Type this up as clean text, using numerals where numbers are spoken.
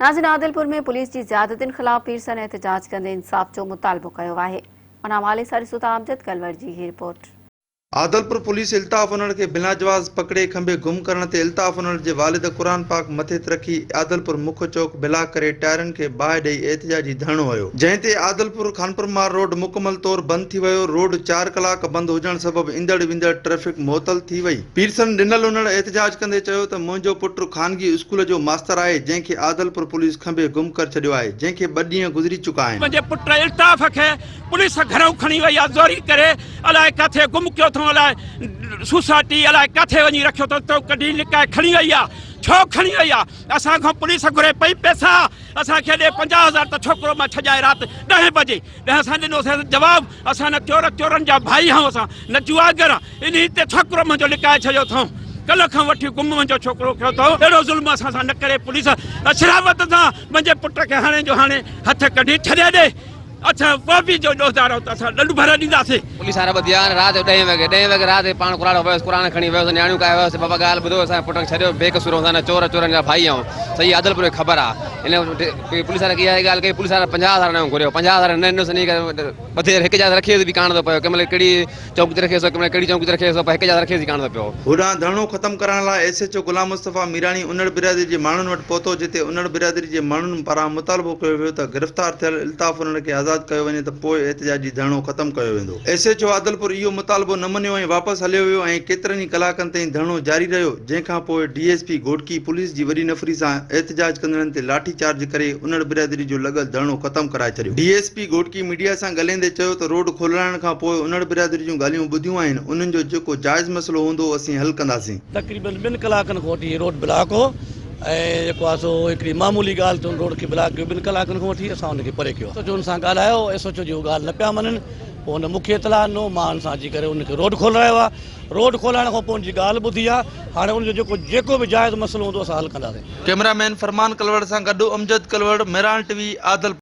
नाज़रीन, आदिलपुर में पुलिस की ज़्यादतियुनि ख़िलाफ़ पीरसन एहतजाज कंदे इंसाफ़ जो मुतालबो कयो आहे। अनामाले सारिसुता आमजद कलवर जी ही रिपोर्ट। आदलपुर पुलिस इल्ताफ़ उन्हनि खे बिना जवाज़ पकड़े खंबे गुम करण ते इल्ताफ़ उन्हनि जे वालिद क़ुरान पाक मथे रखी आदलपुर मुख्य चौक बिलाक करे टायरनि खे बाहि ॾेई एहतजाजी धरणो हुयो, जंहिं ते आदलपुर खानपुर मार रोड मुकमल तौर बंद थी वियो। रोड 4 कलाक बंद हुजण सबब ईंदड़ वेंदड़ ट्रैफिक मुअतल थी वई। पीरसन ॾिनल उन्हनि एहतजाज कंदे चयो त मुंहिंजो पुटु ख़ानगी स्कूल जो मास्तर आहे, जंहिंखे आदलपुर पुलिस खंबे गुम करे छॾियो आहे, जंहिंखे 2 ॾींहं गुज़री चुका आहिनि। मुंहिंजे पुट इल्ताफ़ खे पुलिस घरों खणी वई आहे, ज़ोरी करे अलाए किथे गुम कयो अथऊं, अलाए सोसाइटी अलाए किथे वञी रखियो अथऊं, कढी लिकाए खणी वई आहे। छो खणी वई आहे? असां खां पुलिस घुरे पई पैसा, असांखे ॾे 50,000 त छोकिरो मां छॾाए राति 10 बजे। असां ॾिनोसीं जवाबु, असां न चोरनि जा भाई आहियूं, असां न जुआगर। इन ते छोकिरो मुंहिंजो लिकाए छॾियो अथऊं। कल खां वठी गुम मुंहिंजो छोकिरो कयो अथऊं। अहिड़ो ज़ुल्म असां सां न करे पुलिस अशरावत सां मुंहिंजे पुट खे हाणे जो हाणे हथ कढी छॾे ॾे। अच्छा वो भी जो ॾोहदार असां ॾंड भरे ॾींदासीं। पुलिस वारा ॿधिया राति 10 वॻे राति पाण क़ुरान खणी वियोसीं, नियाणियूं काए वियोसीं। बाबा ॻाल्हि ॿुधो, असांजे पुट खे छॾियो बेकसूर, असां न चोरनि जा भाई आहियूं। सही आदलपुर खे ख़बर आहे। इन पुलिस वारा कीअं ॻाल्हि कई, पुलिस वारा 50,000 न घुरियो, 50,000 न ॾिनोसीं, ॿधे हिकु जॻह रखे बि कान थो पियो। कंहिं कहिड़ी चौक ते रखेसि, कंहिं कहिड़ी चौक ते रखेसि, हिकु जॻह रखे कान थो पियो। होॾां धरणो ख़त्म करण लाइ SHO गुलाम मुस्तफ़ा मीरानी उन्नड़ बिरादरी जे माण्हुनि वटि पहुतो, जिते उन्नड़ बिरादरी जे माण्हुनि पारां मुतालबो कयो वियो त गिरफ़्तार थियल इल्ताफ़ उन्हनि खे आज़ादु कयो वञे त पोइ एहतजाजी धरणो ख़त्म कयो वेंदो। SHO आदलपुर इहो मुतालबो न मञियो ऐं वापसि हलियो वियो ऐं केतिरनि ई कलाकनि ताईं धरणो जारी रहियो, जंहिंखां पोइ DSP घोटकी पुलिस जी वॾी नफ़री सां एहतजाज कंदड़नि ते लाठी चार्ज करे उन्नड़ बिरादरी जो लॻल धरणो ख़त्म कराए छॾियो। DSP घोटकी मीडिया सां ॻाल्हाईंदे चयो त रोड खोलाइण खां पोइ उन्नड़ बिरादरी जूं ॻाल्हियूं ॿुधियूं आहिनि, उन्हनि जो जेको जाइज़ मसइलो हूंदो असीं हल कंदासीं। तक़रीबन 2 कलाकनि खां वठी रोड ब्लॉक हो ऐं जेको आहे सो हिकिड़ी मामूली ॻाल्हि त रोड खे ब्लॉक कयो। 2 कलाकनि खां वठी असां हुनखे परे कयो। SHO सां ॻाल्हायो, SHO जी ॻाल्हि न पिया मञनि। पोइ हुन मूंखे इतलाह ॾिनो, मां हुन सां अची करे हुनखे रोड खोलायो आहे। रोड खोलाइण खां पोइ हुनजी ॻाल्हि ॿुधी आहे। हाणे हुनजो जेको बि जाइज़ मसइलो हूंदो असां हल कंदासीं। कैमरामैन फरमान कलवड़ सां गॾु अमजद कलवड़, मेरान TV, आदलपुर।